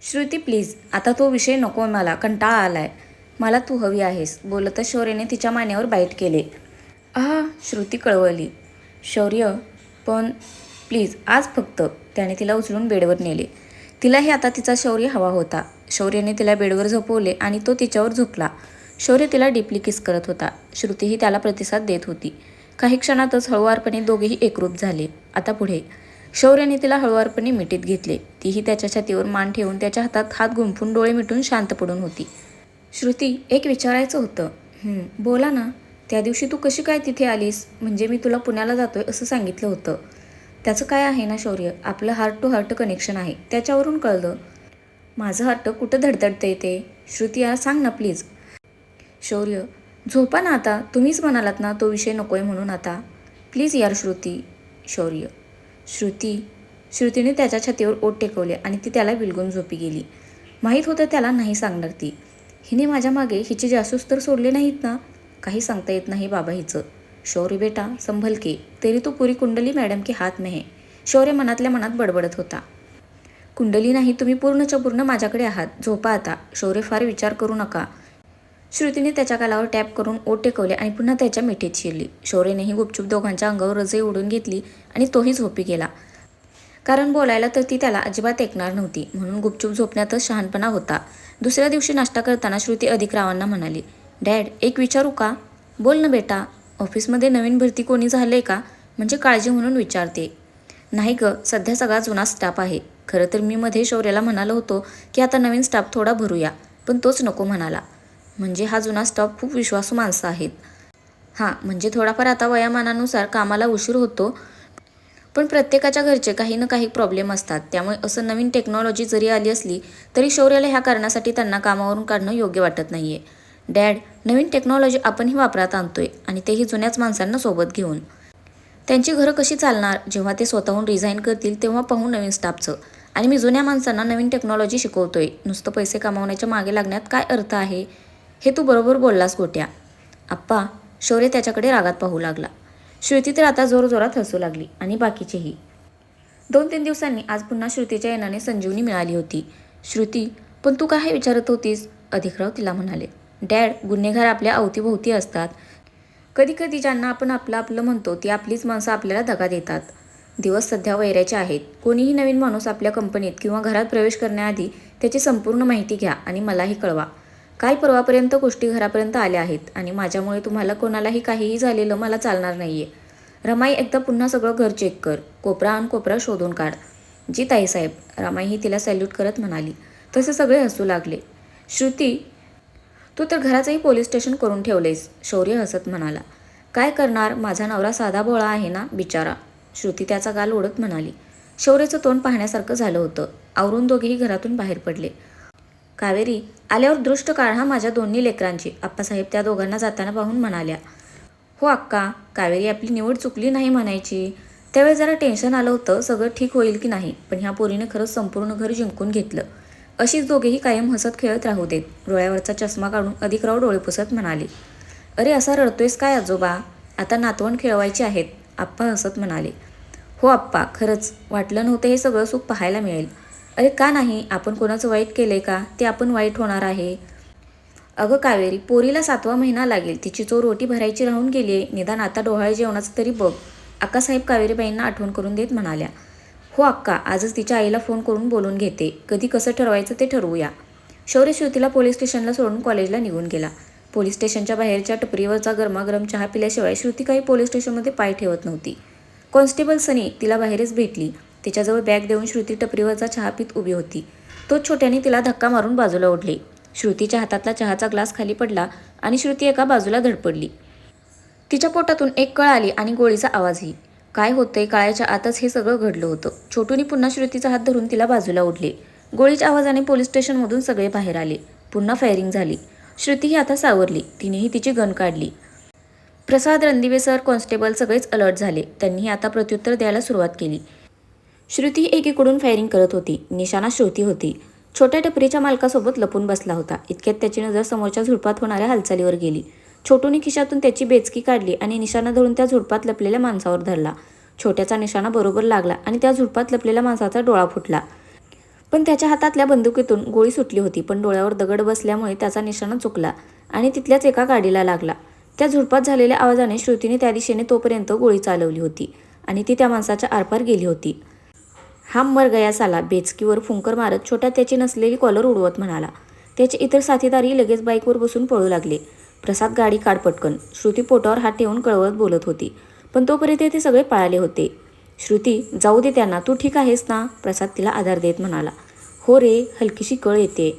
Shruti please, आता तो विषय नको मला, कंटाळा आलाय. मला तू हवी आहेस, बोलतच शौर्यने तिच्या मानेवर बाईट केले. श्रुती कळवळली. शौर्य, पण प्लीज आज फक्त. त्याने तिला उचलून बेडवर नेले. तिलाही आता तिचा शौर्य हवा होता. शौर्यने तिला बेडवर झोपवले आणि तो तिच्यावर झोपला. शौर्य तिला डीपली किस करत होता. श्रुतीही त्याला प्रतिसाद देत होती. काही क्षणातच हळुवारपणे दोघेही एकरूप झाले. आता पुढे. शौर्याने तिला हळुवारपणे मिठीत घेतले. तीही त्याच्या छातीवर मान ठेवून त्याच्या हातात हात गुंफून डोळे मिटून शांत पडून होती. श्रुती, एक विचारायचं होतं. बोला ना. त्या दिवशी तू कशी काय तिथे आलीस? म्हणजे मी तुला पुण्याला जातोय असं सांगितलं होतं. त्याचं काय आहे ना शौर्य, आपलं हार्ट टू हार्ट कनेक्शन आहे, त्याच्यावरून कळलं. माझं हार्ट कुठं धडधडतंय ते? श्रुती, यार सांग ना प्लीज. शौर्य, झोपा ना आता, तुम्हीच म्हणालात ना तो विषय नकोय म्हणून आता. प्लीज यार श्रुती. शौर्य. श्रुतीने त्याच्या छातीवर ओठ टेकवले आणि ती त्याला विलगून झोपी गेली. माहीत होतं त्याला नाही सांगणार ती. हिने माझ्या मागे हिचे जासूस तर सोडले नाहीत ना. काही सांगता येत नाही बाबा हिचं. शौर्य बेटा संभल के, तेरी तो पुरी कुंडली मॅडम के हात में है. शौर्य मनातल्या मनात बडबडत होता. कुंडली नाही, तुम्ही पूर्णच्या पूर्ण माझ्याकडे आहात, झोपा आता. शौर्य, फार विचार करू नका. श्रुतीने त्याच्या गालावर टॅप करून ओठ टेकवले आणि पुन्हा त्याच्या मिठीत शिरली. शौर्यनेही गुपचूप दोघांच्या अंगावर रजई उडून घेतली आणि तोही झोपी गेला. कारण बोलायला तर ती त्याला अजिबात ऐकणार नव्हती, म्हणून गुपचूप झोपण्यातच शहाणपणा होता. दुसऱ्या दिवशी नाश्ता करताना श्रुती अधिकरावांना म्हणाली, डॅड, एक विचारू का? बोल ना बेटा. ऑफिसमध्ये नवीन भरती कोणी झालंय का? म्हणजे काळजी म्हणून विचारते. नाही ग, सध्या सगळा जुना स्टाफ आहे. खरं तर मी मध्ये शौर्याला म्हणालो होतो की आता नवीन स्टाफ थोडा भरूया, पण तोच नको म्हणाला. म्हणजे हा जुना स्टाफ खूप विश्वासू माणसं आहेत. म्हणजे थोडाफार आता वयामानानुसार कामाला उशीर होतो, पण प्रत्येकाच्या घरचे काही ना काही प्रॉब्लेम असतात. त्यामुळे असं नवीन टेक्नॉलॉजी जरी आली असली तरी शौर्याला ह्या कारणासाठी त्यांना कामावरून काढणं योग्य वाटत नाहीये. डॅड, नवीन टेक्नॉलॉजी आपणही वापरात आणतोय आणि तेही जुन्याच माणसांना सोबत घेऊन. त्यांची घरं कशी चालणार? जेव्हा ते स्वतःहून रिझाईन करतील तेव्हा पाहू नवीन स्टाफचं. आणि मी जुन्या माणसांना नवीन टेक्नॉलॉजी शिकवतोय. नुसतं पैसे कमावण्याच्या मागे लागण्यात काय अर्थ आहे? हे तू बरोबर बोललास गोट्या. आप्पा. शौर्य त्याच्याकडे रागात पाहू लागला. श्रुती तर आता जोरजोरात हसू लागली आणि बाकीचेही. 2-3 दिवसांनी आज पुन्हा श्रुतीच्या येण्याने संजीवनी मिळाली होती. श्रुती, पण तू काय विचारत होतीस? अधिकराव तिला म्हणाले. डॅड, गुन्हेगार आपल्या अवतीभोवती असतात. कधी ज्यांना आपण आपलं म्हणतो ती आपलीच माणसं आपल्याला दगा देतात. दिवस सध्या वैऱ्याचे आहेत. कोणीही नवीन माणूस आपल्या कंपनीत किंवा घरात प्रवेश करण्याआधी त्याची संपूर्ण माहिती घ्या आणि मलाही कळवा. काल परवापर्यंत गोष्टी घरापर्यंत आल्या आहेत आणि माझ्यामुळे तुम्हाला कोणालाही काहीही झालेलं मला चालणार नाहीये. रमाई, एकदा पुन्हा सगळं घर चेक कर. कोपरा आण कोपरा शोधून काढ. जी ताईसाहेब. रमाईही तिला सॅल्यूट करत म्हणाली. तसे सगळे हसू लागले. श्रुती, तू तर घराचंही पोलीस स्टेशन करून ठेवलेस. शौर्य हसत म्हणाला. काय करणार, माझा नवरा साधा भोळा आहे ना बिचारा. श्रुती त्याचा गाल ओढत म्हणाली. शौर्याचं तोंड पाहण्यासारखं झालं होतं. आवरून दोघेही घरातून बाहेर पडले. कावेरी, आल्यावर दृष्ट काढ माझ्या दोन्ही लेकरांची, आप्पासाहेब त्या दोघांना जाताना पाहून म्हणाल्या. हो अक्का. कावेरी आपली निवड चुकली नाही म्हणायची. त्यावेळी जरा टेन्शन आलं होतं सगळं ठीक होईल की नाही, पण ह्या पोरीनं खरंच संपूर्ण घर जिंकून घेतलं. अशीच दोघेही कायम हसत खेळत राहू देत. डोळ्यावरचा चष्मा काढून अधिकराव डोळे पुसत म्हणाले. अरे असा रडतोयस काय आजोबा? आता नातवंड खेळवायची आहेत. आप्पा हसत म्हणाले. हो आप्पा, खरंच वाटलं नव्हतं हे सगळं सुख पाहायला मिळेल. अरे का नाही, आपण कोणाचं वाईट केलंय का? ते आपण वाईट होणार आहे. अगं कावेरी, पोरीला 7वा महिना लागेल. तिची चोर रोटी भरायची राहून गेलीये. निदान आता डोहाळे जेवणाचं तरी बघ. अक्कासाहेब कावेरीबाईंना आठवण करून देत म्हणाल्या. हो अक्का, आजच तिच्या आईला फोन करून बोलून घेते. कधी कसं ठरवायचं ते ठरवूया. शौर्य श्रुतीला पोलीस स्टेशनला सोडून कॉलेजला निघून गेला. पोलीस स्टेशनच्या बाहेरच्या टपरीवरचा गरमागरम चहा पिल्याशिवाय श्रुती काही पोलीस स्टेशनमध्ये पाय ठेवत नव्हती. कॉन्स्टेबल सनी तिला बाहेरच भेटली. तिच्याजवळ बॅग देऊन श्रुती टपरीवरचा चहा पीत उभी होती. तोच छोट्याने तिला धक्का मारून बाजूला ओढले. श्रुतीच्या हातातला चहाचा ग्लास खाली पडला आणि श्रुती एका बाजूला धडपडली. तिच्या पोटातून एक कळ आली आणि गोळीचा आवाजही. काय होतंय कळायच्या आतच हे सगळं घडलं होतं. छोटूने पुन्हा श्रुतीचा हात धरून तिला बाजूला ओढले. गोळीच्या आवाजाने पोलीस स्टेशनमधून सगळे बाहेर आले. पुन्हा फायरिंग झाली. श्रुतीही आता सावरली. तिनेही तिची गन काढली. प्रसाद, रणदिवे सर, कॉन्स्टेबल सगळेच अलर्ट झाले. त्यांनीही आता प्रत्युत्तर द्यायला सुरुवात केली. श्रुती एकीकडून फायरिंग करत होती. निशाणा श्रुती होती. छोट्या टपरीच्या मालकासोबत लपून बसला होता. इतक्यात त्याची नजर समोरच्या झुडपात होणाऱ्या हालचालीवर गेली. छोटूने खिशातून त्याची बेचकी काढली आणि निशाणा धरून त्या झुडपात लपलेल्या माणसावर धरला. छोट्याचा निशाणा बरोबर लागला आणि त्या झुडपात लपलेल्या माणसाचा डोळा फुटला. पण त्याच्या हातातल्या बंदुकीतून गोळी सुटली होती, पण डोळ्यावर दगड बसल्यामुळे त्याचा निशाणा चुकला आणि तिथल्याच एका गाडीला लागला. त्या झुडपात झालेल्या आवाजाने श्रुतीने त्या दिशेने तोपर्यंत गोळी चालवली होती आणि ती त्या माणसाच्या आरपार गेली होती. "हम मर गया साला," बेचकीवर फुंकर मारत छोट्या त्याची नसलेली कॉलर उडवत म्हणाला. त्याचे इतर साथीदारही लगेच बाईकवर बसून पळू लागले. "प्रसाद, गाडी काढ पटकन," श्रुती पोटावर हात ठेवून कळवत बोलत होती. पण तोपर्यंत ते सगळे पळाले होते. "श्रुती, जाऊ दे त्यांना, तू ठीक आहेस ना?" प्रसाद तिला आधार देत म्हणाला. "हो रे, हलकीशी कळ येते.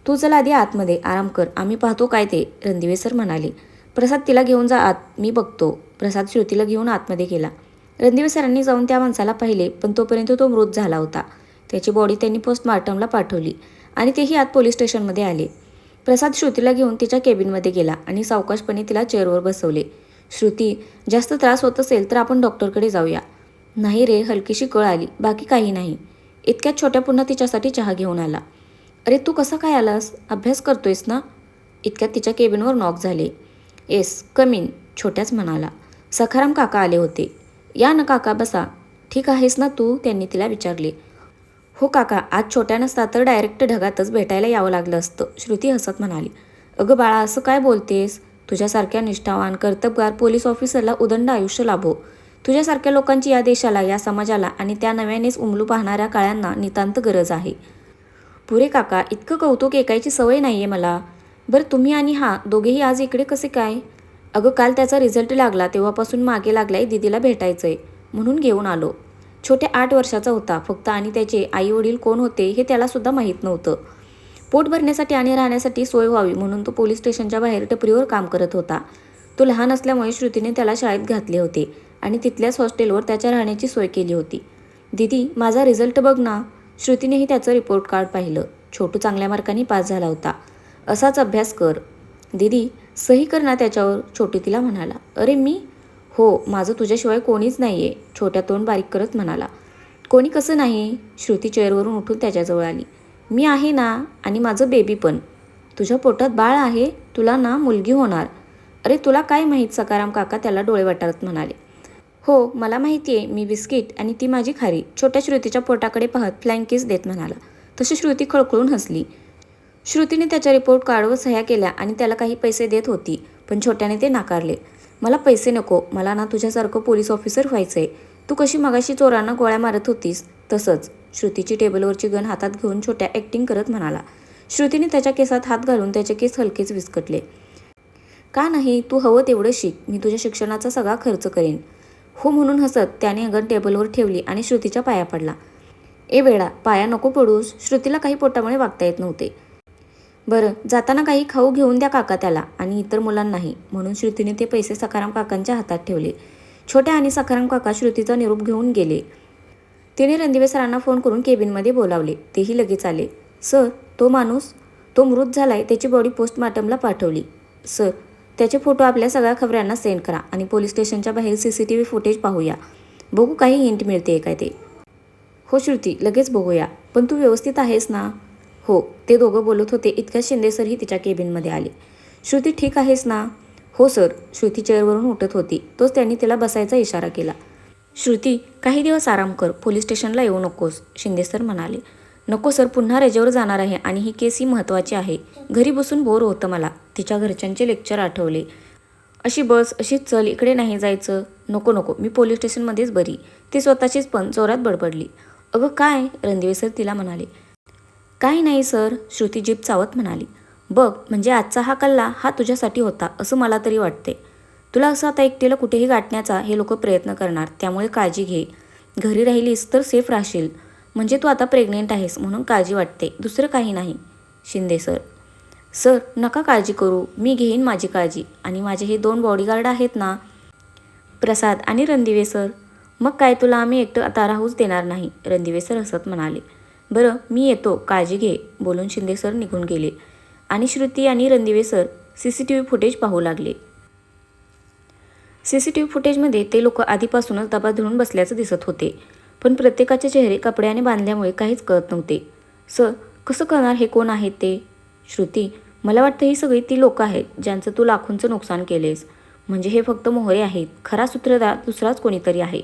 तू चल आधी आतमध्ये, आराम कर, आम्ही पाहतो काय ते," रणदिवे सर म्हणाले. "प्रसाद, तिला घेऊन जा आत, मी बघतो." प्रसाद श्रुतीला घेऊन आतमध्ये गेला. रणदिवे सरांनी जाऊन त्या माणसाला पाहिले, पण तोपर्यंत तो मृत झाला होता. त्याची बॉडी त्यांनी पोस्टमार्टमला पाठवली आणि तेही आत पोलीस स्टेशनमध्ये आले. प्रसाद श्रुतीला घेऊन तिच्या केबिनमध्ये गेला आणि सावकाशपणे तिला चेअरवर बसवले. "श्रुती, जास्त त्रास होत असेल तर आपण डॉक्टरकडे जाऊया." "नाही रे, हलकीशी कळ आली, बाकी काही नाही." इतक्यात छोट्या पुन्हा तिच्यासाठी चहा घेऊन आला. "अरे, तू कसा काय आलास? अभ्यास करतोयस ना?" इतक्यात तिच्या केबिनवर नॉक झाले. "येस, कम इन," छोट्याच म्हणाला. सखाराम काका आले होते. "या ना काका, बसा. ठीक आहेस ना तू?" त्यांनी तिला विचारले. "हो काका, आज छोट्या नसता तर डायरेक्ट ढगातच भेटायला यावं लागलं असतं," श्रुती हसत म्हणाली. "अगं बाळा, असं काय बोलतेस? तुझ्यासारख्या निष्ठावान कर्तबगार पोलीस ऑफिसरला उदंड आयुष्य लाभो. तुझ्यासारख्या लोकांची या देशाला, या समाजाला आणि त्या नव्यानेच उमलू पाहणाऱ्या काळ्यांना नितांत गरज आहे." "पुरे काका, इतकं कौतुक ऐकायची सवय नाहीये मला. बरं, तुम्ही आणि हा दोघेही आज इकडे कसे काय?" "अगं, काल त्याचा रिझल्ट लागला तेव्हापासून मागे लागलाय दीदीला भेटायचंय, म्हणून घेऊन आलो." छोट्या 8 वर्षाचा होता फक्त आणि त्याचे आई वडील कोण होते हे त्याला सुद्धा माहीत नव्हतं. पोट भरण्यासाठी आणि राहण्यासाठी सोय व्हावी म्हणून तो पोलीस स्टेशनच्या बाहेर टपरीवर काम करत होता. तो लहान असल्यामुळे श्रुतीने त्याला शाळेत घातले होते आणि तिथल्याच हॉस्टेलवर त्याच्या राहण्याची सोय केली होती. "दीदी, माझा रिझल्ट बघ ना." श्रुतीनेही त्याचं रिपोर्ट कार्ड पाहिलं. छोटू चांगल्या मार्कांनी पास झाला होता. "असाच अभ्यास कर." "दीदी, सही कर ना त्याच्यावर," छोटू तिला म्हणाला. "अरे मी?" "हो, माझं तुझ्याशिवाय कोणीच नाहीये," छोट्या तोंड बारीक करत म्हणाला. "कोणी कसं नाही?" श्रुती चेअरवरून उठून त्याच्याजवळ आली. "मी आहे ना, आणि माझं बेबी पण." "तुझ्या पोटात बाळ आहे? तुला ना मुलगी होणार." "अरे तुला काय माहीत?" सखाराम काका त्याला डोळे वाटारत म्हणाले. "हो, मला माहिती आहे, मी बिस्किट आणि ती माझी खारी," छोट्या श्रुतीच्या पोटाकडे पाहत फ्लाइंग किस देत म्हणाला. तशी श्रुती खळखळून हसली. श्रुतीने त्याच्या रिपोर्ट कार्डवर सह्या केल्या आणि त्याला काही पैसे देत होती, पण छोट्याने ते नाकारले. "मला पैसे नको, मला ना तुझ्यासारखं पोलीस ऑफिसर व्हायचंय. तू कशी मगाशी चोरांना गोळ्या मारत होतीस तसंच." श्रुतीची टेबलवरची गन हातात घेऊन छोट्या ॲक्टिंग करत म्हणाला. श्रुतीने त्याच्या केसात हात घालून त्याचे केस हलकेच विस्कटले. "का नाही, तू हवं तेवढं शिक, मी तुझ्या शिक्षणाचा सगळा खर्च करेन." "हो," म्हणून हसत त्याने गन टेबलवर ठेवली आणि श्रुतीच्या पाया पडला. "ए वेडा, पाया नको पडूस." श्रुतीला काही पोटामुळे वागता येत नव्हते. "बरं, जाताना काही खाऊ घेऊन द्या काका त्याला आणि इतर मुलांनाही," म्हणून श्रुतीने ते पैसे सखाराम काकांच्या हातात ठेवले. छोट्या आणि सखाराम काका श्रुतीचा निरोप घेऊन गेले. तिने रणदिवे सरांना फोन करून केबिनमध्ये बोलावले. तेही लगेच आले. "सर, तो माणूस, तो मृत झालाय, त्याची बॉडी पोस्टमार्टमला पाठवली." "सर, त्याचे फोटो आपल्या सगळ्या खबऱ्यांना सेंड करा आणि पोलीस स्टेशनच्या बाहेर CCTV फुटेज पाहूया. बघू काही हिंट मिळते काय ते." "हो श्रुती, लगेच बघूया. पण तू व्यवस्थित आहेस ना?" "हो." ते दोघं बोलत होते इतक्यात शिंदे सरही तिच्या केबिनमध्ये आले. "श्रुती, ठीक आहेस ना?" "हो सर." श्रुती चेअरवरून उठत होती. तोच त्यांनी तिला बसायचा इशारा केला. "श्रुती, काही दिवस आराम कर, पोलीस स्टेशनला येऊ नकोस," शिंदे सर म्हणाले. "नको सर, पुन्हा रजेवर जाणार आहे आणि ही केस ही महत्त्वाची आहे. घरी बसून बोर होतं मला." तिच्या घरच्यांचे लेक्चर आठवले. "अशी बस, अशीच चल, इकडे नाही जायचं." "नको नको, मी पोलीस स्टेशनमध्येच बरी." ती स्वतःचीच पण जोरात बडबडली. "अगं काय?" रणदिवे सर तिला म्हणाले. "काही नाही सर," श्रुती जीभ चावत म्हणाली. "बघ, म्हणजे आजचा हा कल्ला हा तुझ्यासाठी होता असं मला तरी वाटते. तुला असं आता एकटीला कुठेही गाठण्याचा हे लोक प्रयत्न करणार, त्यामुळे काळजी घे. घरी राहिलीस तर सेफ राहशील. म्हणजे तू आता प्रेग्नेंट आहेस म्हणून काळजी वाटते, दुसरं काही नाही." शिंदे सर: "सर, नका काळजी करू, मी घेईन माझी काळजी. आणि माझे हे 2 बॉडीगार्ड आहेत ना." प्रसाद आणि रणदिवे सर: "मग काय, तुला आम्ही एकटं आता राहूच देणार नाही," रणदिवे सर हसत म्हणाले. "बरं, मी येतो, काळजी घे," बोलून शिंदे सर निघून गेले आणि श्रुती आणि रणदिवे सर CCTV फुटेज पाहू लागले. CCTV फुटेजमध्ये ते लोक आधीपासूनच दबा धरून बसल्याचं दिसत होते, पण प्रत्येकाचे चेहरे कपड्याने बांधल्यामुळे काहीच कळत नव्हते. "सर, कसं कळणार हे कोण आहेत ते?" "श्रुती, मला वाटतं ही सगळी ती लोक आहेत ज्यांचं तू लाखोंचं नुकसान केलेस. म्हणजे हे फक्त मोहरे आहेत, खरा सूत्रधार दुसराच कोणीतरी आहे."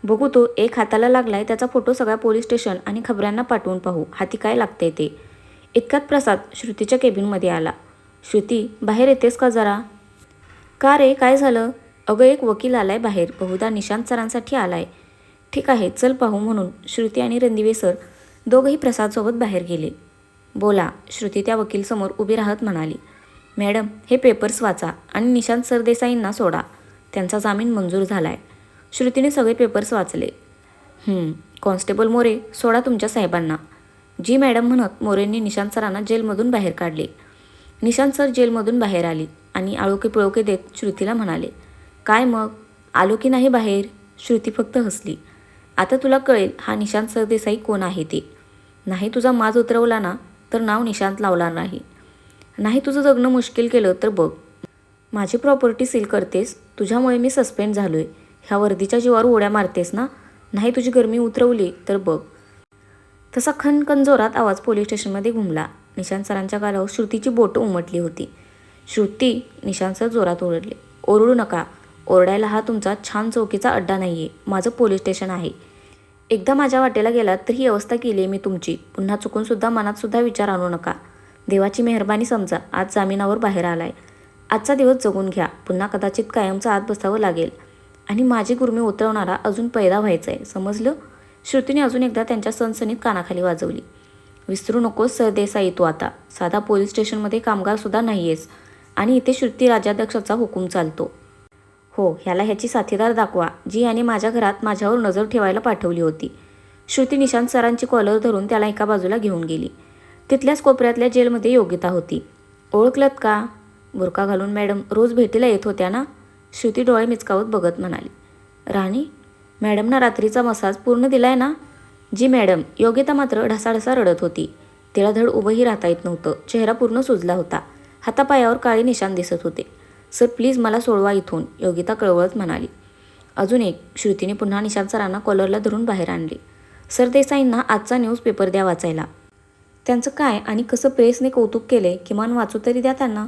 बघू तो एक हाताला लागलाय त्याचा फोटो सगळ्या पोलीस स्टेशन आणि खबऱ्यांना पाठवून पाहू हाती काय लागते ते. इतक्यात प्रसाद श्रुतीच्या केबिनमध्ये आला. श्रुती बाहेर येतेस का जरा? का रे काय झालं? अगं एक वकील आलाय बाहेर, बहुधा निशांत सरांसाठी आलाय. ठीक आहे चल पाहू म्हणून श्रुती आणि रणदिवे सर दोघंही प्रसादसोबत बाहेर गेले. बोला, श्रुती त्या वकीलसमोर उभी राहत म्हणाली. मॅडम हे पेपर्स वाचा आणि निशांत सरदेसाईंना सोडा, त्यांचा जामीन मंजूर झालाय. श्रुतीने सगळे पेपर्स वाचले. कॉन्स्टेबल मोरे सोडा तुमच्या साहेबांना. जी मॅडम म्हणत मोरेंनी निशांत सरांना जेलमधून बाहेर काढले. निशांत सर जेलमधून बाहेर आली आणि आळोके पिळोके देत श्रुतीला म्हणाले, काय मग आलो की नाही बाहेर? श्रुती फक्त हसली. आता तुला कळेल हा निशांत सरदेसाई कोण आहे ते. नाही तुझा माज उतरवला ना तर नाव निशांत लावणार नाही. नाही तुझं जगणं मुश्किल केलं तर बघ. माझी प्रॉपर्टी सील करतेस, तुझ्यामुळे मी सस्पेंड झालोय. ह्या वर्दीच्या जीवावर उड्या मारतेस ना. नाही तुझी गरमी उतरवली तर बघ. तसा खनखन जोरात आवाज पोलीस स्टेशनमध्ये घुमला. निशांत सरांच्या गालावर श्रुतीची बोटं उमटली होती. श्रुती, निशांत सर जोरात ओरडले. ओरडू नका. ओरडायला हा तुमचा छान चौकीचा अड्डा नाही आहे, माझं पोलीस स्टेशन आहे. एकदा माझ्या वाटेला गेलात तर ही अवस्था केली आहे मी तुमची. पुन्हा चुकूनसुद्धा मनातसुद्धा विचार आणू नका. देवाची मेहरबानी समजा आज जामिनावर बाहेर आलाय. आजचा दिवस जगून घ्या, पुन्हा कदाचित कायमचं आत बसावं लागेल आणि माझी गुरमी उतरवणारा अजून पैदा व्हायचा आहे, समजलं? श्रुतीने अजून एकदा त्यांच्या सनसनीत कानाखाली वाजवली. विसरू नकोस सरदेसाई, तू आता साधा पोलीस स्टेशनमध्ये कामगारसुद्धा नाही आहेस आणि इथे श्रुती राज्याध्यक्षाचा हुकूम चालतो. हो, ह्याला ह्याची साथीदार दाखवा जी याने माझ्या घरात माझ्यावर नजर ठेवायला पाठवली होती. श्रुती निशांत सरांची कॉलर धरून त्याला एका बाजूला घेऊन गेली. तिथल्याच कोपऱ्यातल्या जेलमध्ये योगिता होती. ओळखलत का? बुरका घालून मॅडम रोज भेटीला येत होत्या ना? श्रुती डोळे मिचकावत बघत म्हणाली. राणी, मॅडमना रात्रीचा मसाज पूर्ण दिलाय ना? जी मॅडम. योगिता मात्र ढसाढसा रडत होती. तिला धड उभंही राहता येत नव्हतं. चेहरा पूर्ण सुजला होता. हातापायावर काळे निशाण दिसत होते. सर प्लीज मला सोडवा इथून, योगिता कळवळत म्हणाली. अजून एक. श्रुतीने पुन्हा निशांत सरांना कॉलरला धरून बाहेर आणले. सरदेसाईंना आजचा न्यूजपेपर द्या वाचायला. त्यांचं काय आणि कसं प्रेसने कौतुक केले किमान वाचू तरी द्या त्यांना.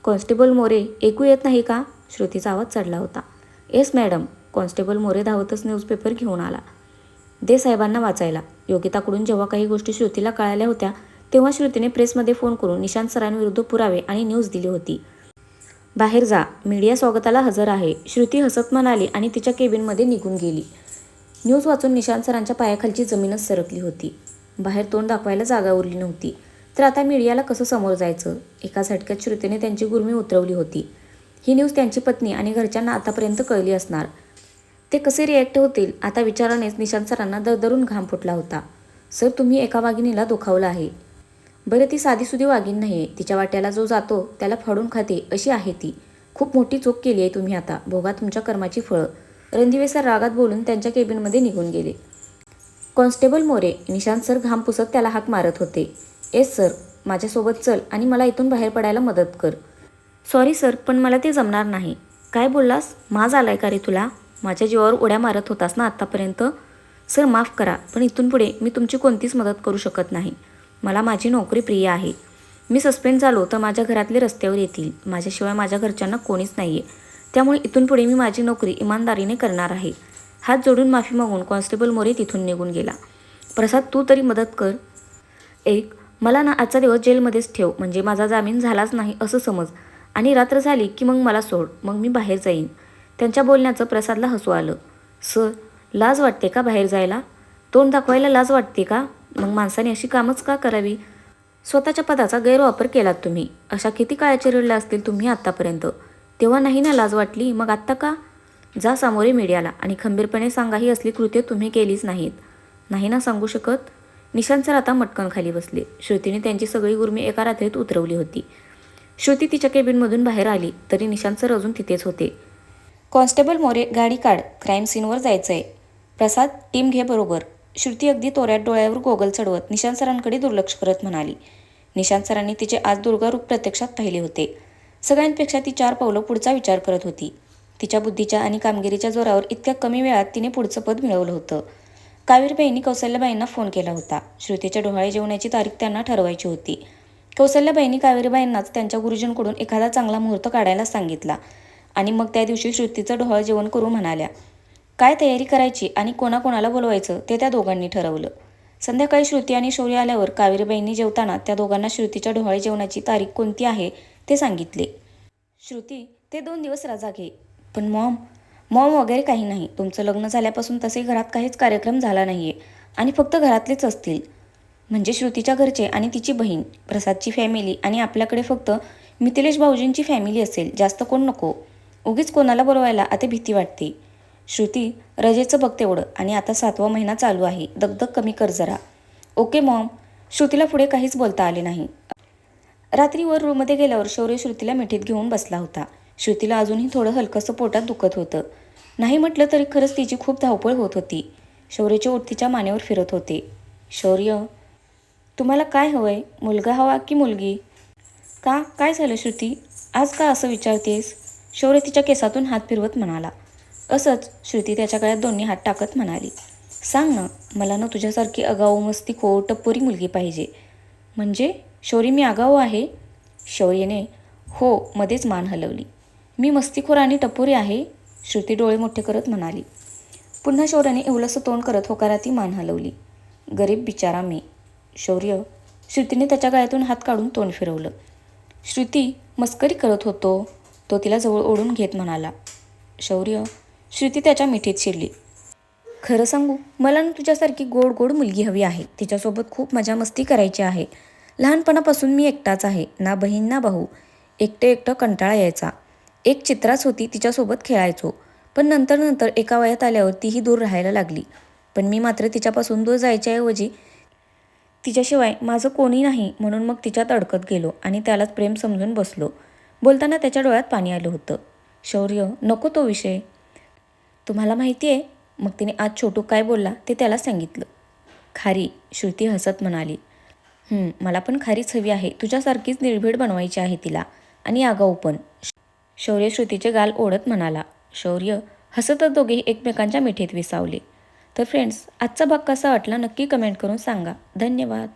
कॉन्स्टेबल मोरे ऐकू येत नाही का? श्रुतीचा आवाज चढला होता. Yes madam. कॉन्स्टेबल मोरे धावतच न्यूजपेपर घेऊन आला. दे साहेबांना वाचायला. योगिताकडून जेव्हा काही गोष्टी श्रुतीला कळाल्या होत्या तेव्हा श्रुतीने प्रेसमध्ये फोन करून निशांत सरांविरुद्ध पुरावे आणि न्यूज दिली होती. बाहेर जा, मीडिया स्वागताला हजर आहे, श्रुती हसत म्हणाली आणि तिच्या केबिनमध्ये निघून गेली. न्यूज वाचून निशांत सरांच्या पायाखालची जमीनच सरकली होती. बाहेर तोंड दाखवायला जागा उरली नव्हती. तर आता मीडियाला कसं समोर जायचं? एका झटक्यात श्रुतीने त्यांची गुरमी उतरवली होती. ही न्यूज त्यांची पत्नी आणि घरच्यांना आतापर्यंत कळली असणार. ते कसे रिॲक्ट होतील आता विचारानेच निशांत सरांना दरदरून घाम फुटला होता. सर तुम्ही एका वाघिणीला दुखावलं आहे. बरं ती साधीसुधी वाघीण नाही आहे, तिच्या वाट्याला जो जातो त्याला फाडून खाते अशी आहे ती. खूप मोठी चूक केली आहे तुम्ही, आता भोगा तुमच्या कर्माची फळं. रणदिवे सर रागात बोलून त्यांच्या केबिनमध्ये निघून गेले. कॉन्स्टेबल मोरे, निशांत सर घाम पुसत त्याला हाक मारत होते. येस सर, माझ्यासोबत चल आणि मला इथून बाहेर पडायला मदत कर. सॉरी सर, पण मला ते जमणार नाही. काय बोललास? माज आलाय का रे तुला? माझ्या जीवावर उड्या मारत होतास ना आत्तापर्यंत? सर माफ करा, पण इथून पुढे मी तुमची कोणतीच मदत करू शकत नाही. मला माझी नोकरी प्रिय आहे. मी सस्पेंड झालो तर माझ्या घरातले रस्त्यावर येतील. माझ्याशिवाय माझ्या घरच्यांना कोणीच नाही आहे. त्यामुळे इथून पुढे मी माझी नोकरी इमानदारीने करणार आहे. हात जोडून माफी मागून कॉन्स्टेबल मोरे तिथून निघून गेला. प्रसाद तू तरी मदत कर. एक, मला ना आजचा दिवस जेलमध्येच ठेव, म्हणजे माझा जामीन झालाच नाही असं समज, आणि रात्र झाली की मग मला सोड, मग मी बाहेर जाईन. त्यांच्या बोलण्याचं प्रसादला हसू आलं. सर, लाज वाटते का बाहेर जायला? तोंड दाखवायला लाज वाटते का? मग माणसाने अशी कामच का करावी? स्वतःच्या पदाचा गैरवापर केलात तुम्ही. अशा किती काळ्या चिरडल्या असतील तुम्ही आत्तापर्यंत. तेव्हा नाही ना लाज वाटली, मग आत्ता का? जा सामोरे मीडियाला आणि खंबीरपणे सांगा ही असली कृत्य तुम्ही केलीच नाहीत. नाही ना सांगू शकत? निशांत सर आता मटकन खाली बसले. श्रुतीने त्यांची सगळी गुरमी एका रात्रीत उतरवली होती. श्रुती तिच्या केबिनमधून बाहेर आली तरी निशांत सर अजून तिथेच होते. कॉन्स्टेबल मोरे गाडी काढ, क्राईम सीनवर जायचं आहे. प्रसाद टीम घे बरोबर. श्रुती अगदी तोऱ्यात डोळ्यावर गोगल चढवत निशांत सरांकडे दुर्लक्ष करत म्हणाली. निशांत सरांनी तिचे आज दुर्गा रूप प्रत्यक्षात पाहिले होते. सगळ्यांपेक्षा ती 4 पावलं पुढचा विचार करत होती. तिच्या बुद्धीच्या आणि कामगिरीच्या जोरावर इतक्या कमी वेळात तिने पुढचं पद मिळवलं होतं. कावेरीबाईंनी कौसल्याबाईंना फोन केला होता. श्रुतीच्या डोहाळे जेवण्याची तारीख त्यांना ठरवायची होती. कौसल्याबाईंनी कावेरीबाईंनाच त्यांच्या गुरुजींकडून एखादा चांगला मुहूर्त काढायला सांगितला आणि मग त्या दिवशी श्रुतीचं डोहाळे जेवण करू म्हणाल्या. काय तयारी करायची आणि कोणाकोणाला बोलवायचं ते त्या दोघांनी ठरवलं. संध्याकाळी श्रुती आणि शौर्य आल्यावर कावेरीबाईंनी जेवताना त्या दोघांना श्रुतीच्या डोहाळे जेवणाची तारीख कोणती आहे ते सांगितले. श्रुती, ते 2 दिवस रजा घे. पण मॉम, मॉम वगैरे काही नाही. तुमचं लग्न झाल्यापासून तसे घरात काहीच कार्यक्रम झाला नाही आहे आणि फक्त घरातलेच असतील. म्हणजे श्रुतीच्या घरचे आणि तिची बहीण, प्रसादची फॅमिली आणि आपल्याकडे फक्त मिथिलेश भाऊजींची फॅमिली असेल. जास्त कोण नको. उगीच कोणाला बोलवायला आता भीती वाटते. श्रुती, रजेचं बघ तेवढं. आणि आता 7वा महिना चालू आहे. दगदग कमी कर जरा. Okay Maugham. श्रुतीला पुढे काहीच बोलता आले नाही. रात्री वर रूममध्ये गेल्यावर शौर्य श्रुतीला मिठीत घेऊन बसला होता. श्रुतीला अजूनही थोडं हलकंसं पोटात दुखत होतं. नाही म्हटलं तरी खरंच तिची खूप धावपळ होत होती. शौर्याचे ओठ तिच्या मानेवर फिरत होते. शौर्य, तुम्हाला काय हवंय? मुलगा हवा की मुलगी? का, काय झालं श्रुती? आज का असं विचारतेस? शौर्य तिच्या केसातून हात फिरवत म्हणाला. असंच. श्रुती त्याच्या गळ्यात दोन्ही हात टाकत म्हणाली. सांग ना, मला ना तुझ्यासारखी आगाऊ मस्तीखोर टप्पोरी मुलगी पाहिजे. म्हणजे शौर्य, मी आगाऊ आहे? शौर्यने हो मध्येच मान हलवली. मी मस्तीखोर आणि टपोरी आहे? श्रुती डोळे मोठे करत म्हणाली. पुन्हा शौर्याने एवढंसं तोंड करत होकाराती मान हलवली. गरीब बिचारा मी. शौर्य, श्रुतीने त्याच्या गळ्यातून हात काढून तोंड फिरवलं. श्रुती, मस्करी करत होतो. तो तिला जवळ ओढून घेत म्हणाला. शौर्य, श्रुती त्याच्या मिठीत शिरली. खरं सांगू, मला ना तुझ्यासारखी गोड गोड मुलगी हवी आहे. तिच्यासोबत खूप मजा मस्ती करायची आहे. लहानपणापासून मी एकटाच आहे. ना बहीण ना भाऊ. एकटं एकटं कंटाळा यायचा. एक चित्राच होती, तिच्यासोबत खेळायचो. पण नंतर नंतर एका वयात आल्यावर तीही दूर राहायला लागली. पण मी मात्र तिच्यापासून दूर जायच्याऐवजी तिच्याशिवाय माझं कोणी नाही म्हणून मग तिच्यात अडकत गेलो आणि त्यालाच प्रेम समजून बसलो. बोलताना त्याच्या डोळ्यात पाणी आलं होतं. शौर्य, नको तो विषय. तुम्हाला माहिती आहे? मग तिने आज छोटू काय बोलला ते त्याला सांगितलं. खारी. श्रुती हसत म्हणाली. मला पण खारीच हवी आहे. तुझ्यासारखीच निर्भीड बनवायची आहे तिला. आणि आगाऊ पण. शौर्य श्रुतीचे गाल ओढत म्हणाला. शौर्य हसतच दोघेही एकमेकांच्या मिठीत विसावले. तर फ्रेंड्स, आजचा भाग कसा वाटला नक्की कमेंट करून सांगा. धन्यवाद.